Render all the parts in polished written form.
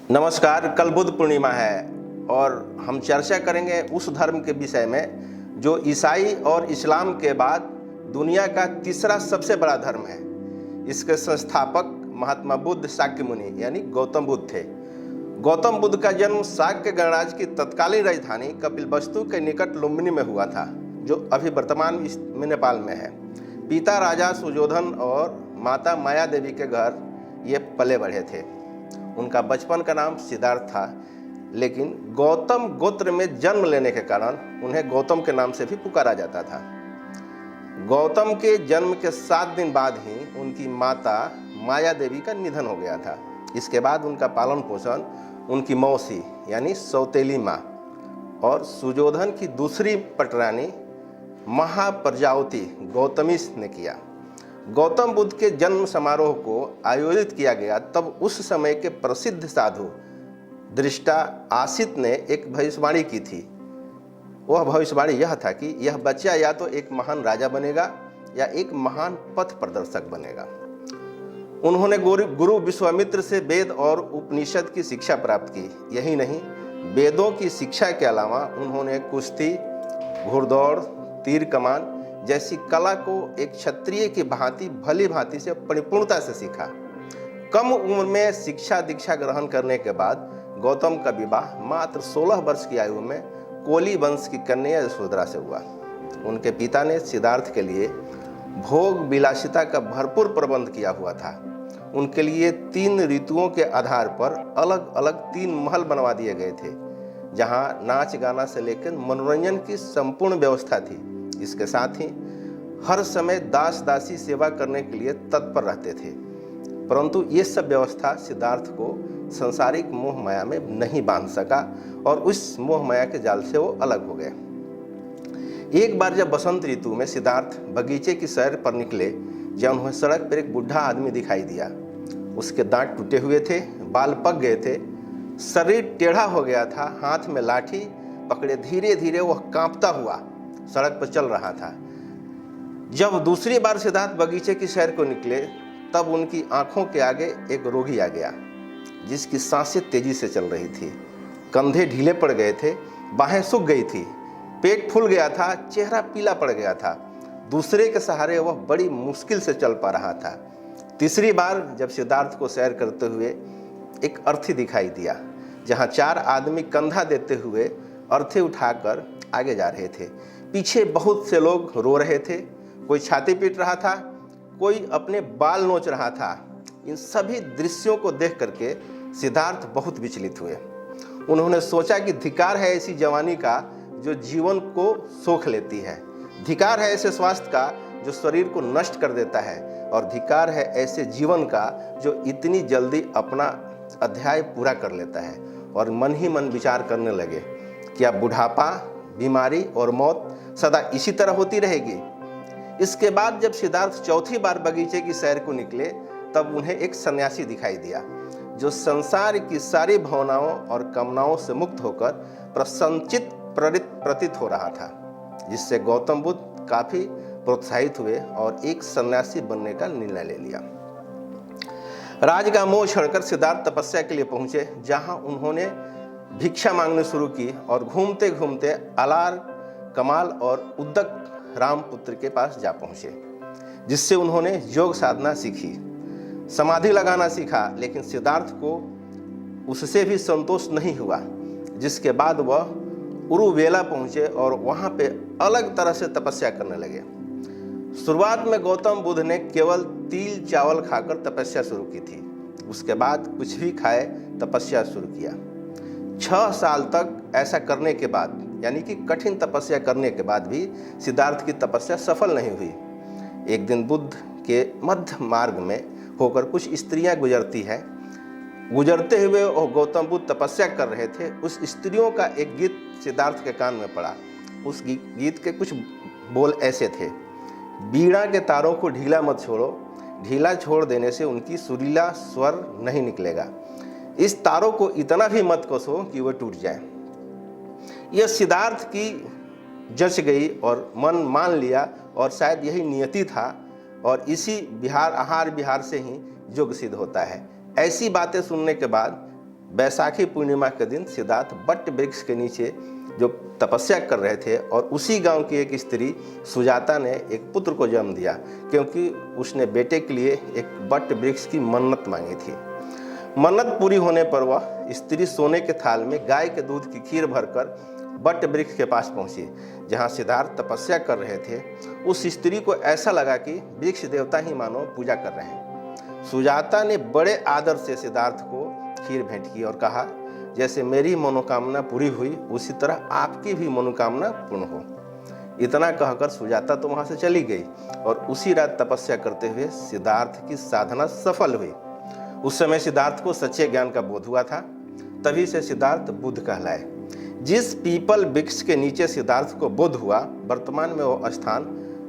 नमस्कार। कल बुद्ध पूर्णिमा है और हम चर्चा करेंगे उस धर्म के विषय में जो ईसाई और इस्लाम के बाद दुनिया का तीसरा सबसे बड़ा धर्म है। इसके संस्थापक महात्मा बुद्ध शाक्य मुनि यानी गौतम बुद्ध थे। गौतम बुद्ध का जन्म शाक्य गणराज्य की तत्कालीन राजधानी कपिलवस्तु के निकट लुम्बिनी में हुआ था, जो अभी वर्तमान में नेपाल में है। पिता राजा सुजोधन और माता माया देवी के घर ये पले बढ़े थे। उनका बचपन का नाम सिद्धार्थ था, लेकिन गौतम गोत्र में जन्म लेने के कारण उन्हें गौतम के नाम से भी पुकारा जाता था। गौतम के जन्म के 7 दिन बाद ही उनकी माता माया देवी का निधन हो गया था। इसके बाद उनका पालन पोषण उनकी मौसी यानी सौतेली माँ और सुजोधन की दूसरी पटरानी महाप्रजावती गौतमी ने किया। गौतम बुद्ध के जन्म समारोह को आयोजित किया गया तब उस समय के प्रसिद्ध साधु दृष्टा आसित ने एक भविष्यवाणी की थी। वह भविष्यवाणी यह था कि यह बच्चा या तो एक महान राजा बनेगा या एक महान पथ प्रदर्शक बनेगा। उन्होंने गुरु विश्वामित्र से वेद और उपनिषद की शिक्षा प्राप्त की। यही नहीं, वेदों की शिक्षा के अलावा उन्होंने कुश्ती, घुड़दौड़, तीर कमान जैसी कला को एक क्षत्रिय की भांति भली भांति से परिपूर्णता से सीखा। कम उम्र में शिक्षा दीक्षा ग्रहण करने के बाद गौतम का विवाह मात्र 16 वर्ष की आयु में कोली वंश की कन्या यशोधरा से हुआ। उनके पिता ने सिद्धार्थ के लिए भोग विलासिता का भरपूर प्रबंध किया हुआ था। उनके लिए 3 ऋतुओं के आधार पर अलग अलग 3 महल बनवा दिए गए थे, जहां नाच गाना से लेकर मनोरंजन की संपूर्ण व्यवस्था थी। इसके साथ ही हर समय दास दासी सेवा करने के लिए तत्पर रहते थे। परंतु ये सब व्यवस्था सिद्धार्थ को सांसारिक मोह माया में नहीं बांध सका और उस मोह माया के जाल से वो अलग हो गए। एक बार जब बसंत ऋतु में सिद्धार्थ बगीचे की सैर पर निकले, जब उन्हें सड़क पर एक बूढ़ा आदमी दिखाई दिया। उसके दांत टूटे हुए थे, बाल पक गए थे, शरीर टेढ़ा हो गया था। हाथ में लाठी पकड़े धीरे धीरे वह कांपता हुआ सड़क पर चल रहा था। जब दूसरी बार सिद्धार्थ बगीचे की सैर को निकले, तब उनकी आंखों के आगे एक रोगी आ गया, जिसकी सांसें तेजी से चल रही थी। कंधे ढीले पड़ गए थे, बाहें सूख गई थी, पेट फूल गया था, चेहरा पीला पड़ गया था। दूसरे के सहारे वह बड़ी मुश्किल से चल पा रहा था। तीसरी बार जब सिद्धार्थ को सैर करते हुए एक अर्थी दिखाई दिया, जहां 4 आदमी कंधा देते हुए अर्थी उठाकर आगे जा रहे थे। पीछे बहुत से लोग रो रहे थे, कोई छाती पीट रहा था, कोई अपने बाल नोच रहा था। इन सभी दृश्यों को देख करके सिद्धार्थ बहुत विचलित हुए। उन्होंने सोचा कि धिक्कार है ऐसी जवानी का जो जीवन को सोख लेती है, धिक्कार है ऐसे स्वास्थ्य का जो शरीर को नष्ट कर देता है, और धिक्कार है ऐसे जीवन का जो इतनी जल्दी अपना अध्याय पूरा कर लेता है। और मन ही मन विचार करने लगे, क्या बुढ़ापा, बीमारी और मौत सदा इसी तरह होती रहेगी? इसके बाद जब सिद्धार्थ चौथी बार बगीचे की सैर को निकले, तब उन्हें एक सन्यासी दिखाई दिया, जो संसार की सारी भावनाओं और कामनाओं से मुक्त होकर प्रसन्नचित्त प्रतीत हो रहा था, जिससे गौतम बुद्ध काफी प्रोत्साहित हुए और एक सन्यासी बनने का निर्णय ले लिया। राज का मोह छोड़कर सिद्धार्थ तपस्या के लिए पहुंचे, जहां उन्होंने भिक्षा मांगनी शुरू की और घूमते घूमते अलार, कमाल और उद्दक रामपुत्र के पास जा पहुंचे, जिससे उन्होंने योग साधना सीखी, समाधि लगाना सीखा। लेकिन सिद्धार्थ को उससे भी संतोष नहीं हुआ, जिसके बाद वह उरुवेला पहुंचे और वहां पे अलग तरह से तपस्या करने लगे। शुरुआत में गौतम बुद्ध ने केवल तिल चावल खाकर तपस्या शुरू की थी। उसके बाद कुछ भी खाए तपस्या शुरू किया। 6 साल तक ऐसा करने के बाद, यानी कि कठिन तपस्या करने के बाद भी सिद्धार्थ की तपस्या सफल नहीं हुई। एक दिन बुद्ध के मध्य मार्ग में होकर कुछ स्त्रियां गुजरती हैं। गुजरते हुए वो गौतम बुद्ध तपस्या कर रहे थे। उस स्त्रियों का एक गीत सिद्धार्थ के कान में पड़ा। उस गीत के कुछ बोल ऐसे थे, बीड़ा के तारों को ढीला मत छोड़ो, ढीला छोड़ देने से उनकी सुरीला स्वर नहीं निकलेगा। इस तारों को इतना भी मत कसो कि वह टूट जाए। यह सिद्धार्थ की जच गई और मन मान लिया, और शायद यही नियति था और इसी आहार विहार से ही योग सिद्ध होता है। ऐसी बातें सुनने के बाद बैसाखी पूर्णिमा के दिन सिद्धार्थ बट वृक्ष के नीचे जो तपस्या कर रहे थे और उसी गांव की एक स्त्री सुजाता ने एक पुत्र को जन्म दिया, क्योंकि उसने बेटे के लिए एक बट वृक्ष की मन्नत मांगी थी। मन्नत पूरी होने पर वह स्त्री सोने के थाल में गाय के दूध की खीर भरकर बट वृक्ष के पास पहुंची, जहां सिद्धार्थ तपस्या कर रहे थे। उस स्त्री को ऐसा लगा कि वृक्ष देवता ही मानो पूजा कर रहे हैं। सुजाता ने बड़े आदर से सिद्धार्थ को खीर भेंट की और कहा, जैसे मेरी मनोकामना पूरी हुई उसी तरह आपकी भी मनोकामना पूर्ण हो। इतना कहकर सुजाता तो वहां से चली गई और उसी रात तपस्या करते हुए सिद्धार्थ की साधना सफल हुई। उस समय सिद्धार्थ को सच्चे ज्ञान का बोध हुआ था, तभी से सिद्धार्थ बुद्ध कहलाए। जिस पीपल वृक्ष के नीचे सिद्धार्थ को बोध हुआ, वर्तमान में वो स्थान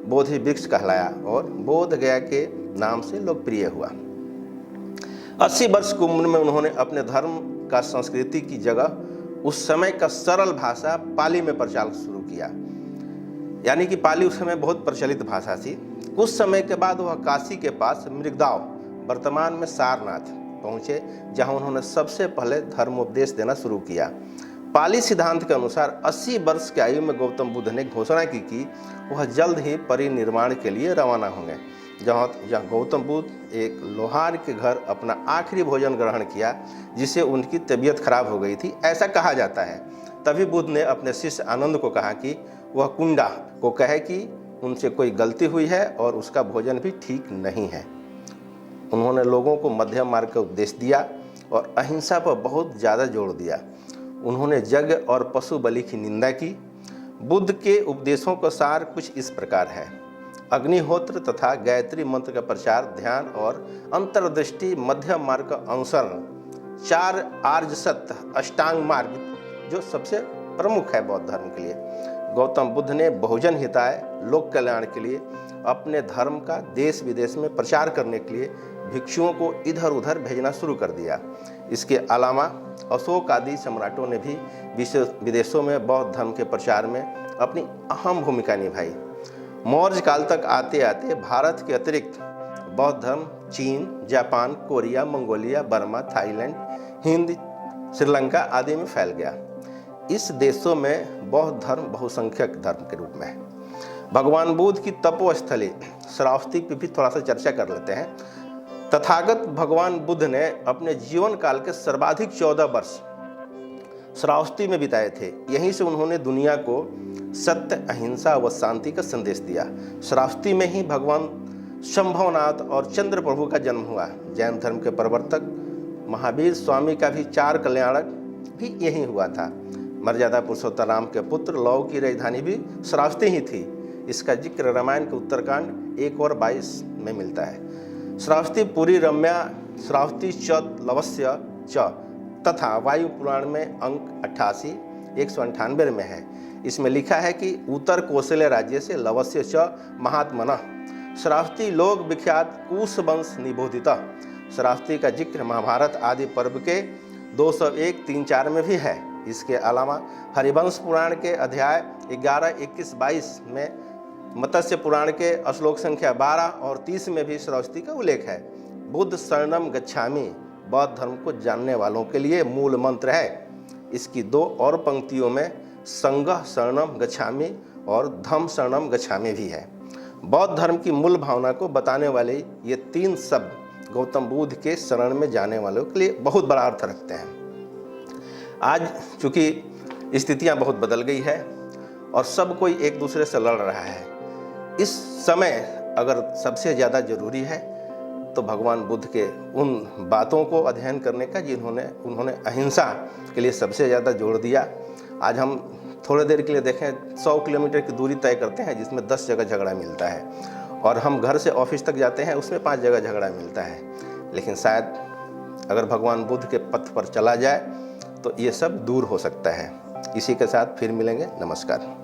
बोधि वृक्ष कहलाया और बोध गया के नाम से लोकप्रिय हुआ। 80 वर्ष की उम्र में उन्होंने अपने धर्म का संस्कृति की जगह उस समय का सरल भाषा पाली में प्रचार शुरू किया। यानी कि पाली उस समय बहुत प्रचलित भाषा थी। कुछ समय के बाद वह काशी के पास मृगदाव, वर्तमान में सारनाथ पहुंचे, जहां उन्होंने सबसे पहले धर्मोपदेश देना शुरू किया। पाली सिद्धांत के अनुसार 80 वर्ष की आयु में गौतम बुद्ध ने घोषणा की कि वह जल्द ही परिनिर्वाण के लिए रवाना होंगे। जहाँ गौतम बुद्ध एक लोहार के घर अपना आखिरी भोजन ग्रहण किया, जिससे उनकी तबीयत खराब हो गई थी, ऐसा कहा जाता है। तभी बुद्ध ने अपने शिष्य आनंद को कहा कि वह कुंडा को कहे कि उनसे कोई गलती हुई है और उसका भोजन भी ठीक नहीं है। उन्होंने लोगों को मध्यम मार्ग का उपदेश दिया और अहिंसा पर बहुत ज़्यादा जोर दिया। उन्होंने यज्ञ और पशु बलि की निंदा की। बुद्ध के उपदेशों का सार कुछ इस प्रकार है: अग्निहोत्र तथा गायत्री मंत्र का प्रचार, ध्यान और अंतर्दृष्टि, मध्यम मार्ग का अनुसरण, 4 आर्य सत्य, अष्टांग मार्ग जो सबसे प्रमुख है बौद्ध धर्म के लिए। गौतम बुद्ध ने बहुजन हिताय, लोक कल्याण के लिए अपने धर्म का देश विदेश में प्रचार करने के लिए भिक्षुओं को इधर उधर भेजना शुरू कर दिया। इसके अलावा अशोक आदि सम्राटों ने भी विदेशों में बौद्ध धर्म के प्रचार में अपनी अहम भूमिका निभाई। मौर्य काल तक आते आते भारत के अतिरिक्त बौद्ध धर्म चीन, Japan, Korea, Mongolia, Burma, Thailand, Hind, Sri Lanka आदि में फैल गया। इस देशों में बौद्ध धर्म बहुसंख्यक धर्म के रूप में है। भगवान बुद्ध की तपोस्थली श्रावस्ती पर भी थोड़ा सा चर्चा कर लेते हैं। तथागत भगवान बुद्ध ने अपने जीवन काल के सर्वाधिक 14 वर्ष श्रावस्ती में बिताए थे। यहीं से उन्होंने दुनिया को सत्य, अहिंसा व शांति का संदेश दिया। श्रावस्ती में ही भगवान शंभवनाथ और चंद्र प्रभु का जन्म हुआ। जैन धर्म के प्रवर्तक महावीर स्वामी का भी 4 कल्याणक भी यही हुआ था। मर्यादा पुरुषोत्तम राम के पुत्र लौ की राजधानी भी श्रावस्ती ही थी। इसका जिक्र रामायण के उत्तरकांड 1 और 22 में मिलता है। श्रावस्ती पुरी रम्या श्रावस्ती च लवस्य च तथा वायु पुराण में अंक 88 198 में है। इसमें लिखा है कि उत्तर कौशल्य राज्य से लवस्य च महात्मनः श्रावस्ती लोक विख्यात कुश वंश निबोधित। श्रावस्ती का जिक्र महाभारत आदि पर्व के 201, 3, 4 में भी है। इसके अलावा हरिवंश पुराण के अध्याय 11, 21, 22 में, मत्स्य पुराण के श्लोक संख्या 12 और 30 में भी श्रावस्ती का उल्लेख है। बुद्ध शरणम गच्छामि बौद्ध धर्म को जानने वालों के लिए मूल मंत्र है। इसकी 2 और पंक्तियों में संघः शरणम गच्छामि और धम्म शरणम गच्छामि भी है। बौद्ध धर्म की मूल भावना को बताने वाले ये 3 शब्द गौतम बुद्ध के शरण में जाने वालों के लिए बहुत बड़ा अर्थ रखते हैं। आज चूँकि स्थितियाँ बहुत बदल गई है और सब कोई एक दूसरे से लड़ रहा है, इस समय अगर सबसे ज़्यादा ज़रूरी है तो भगवान बुद्ध के उन बातों को अध्ययन करने का उन्होंने अहिंसा के लिए सबसे ज़्यादा जोर दिया। आज हम थोड़ी देर के लिए देखें 100 किलोमीटर की दूरी तय करते हैं जिसमें 10 जगह झगड़ा मिलता है, और हम घर से ऑफिस तक जाते हैं उसमें 5 जगह झगड़ा मिलता है। लेकिन शायद अगर भगवान बुद्ध के पथ पर चला जाए तो ये सब दूर हो सकता है। इसी के साथ फिर मिलेंगे। नमस्कार।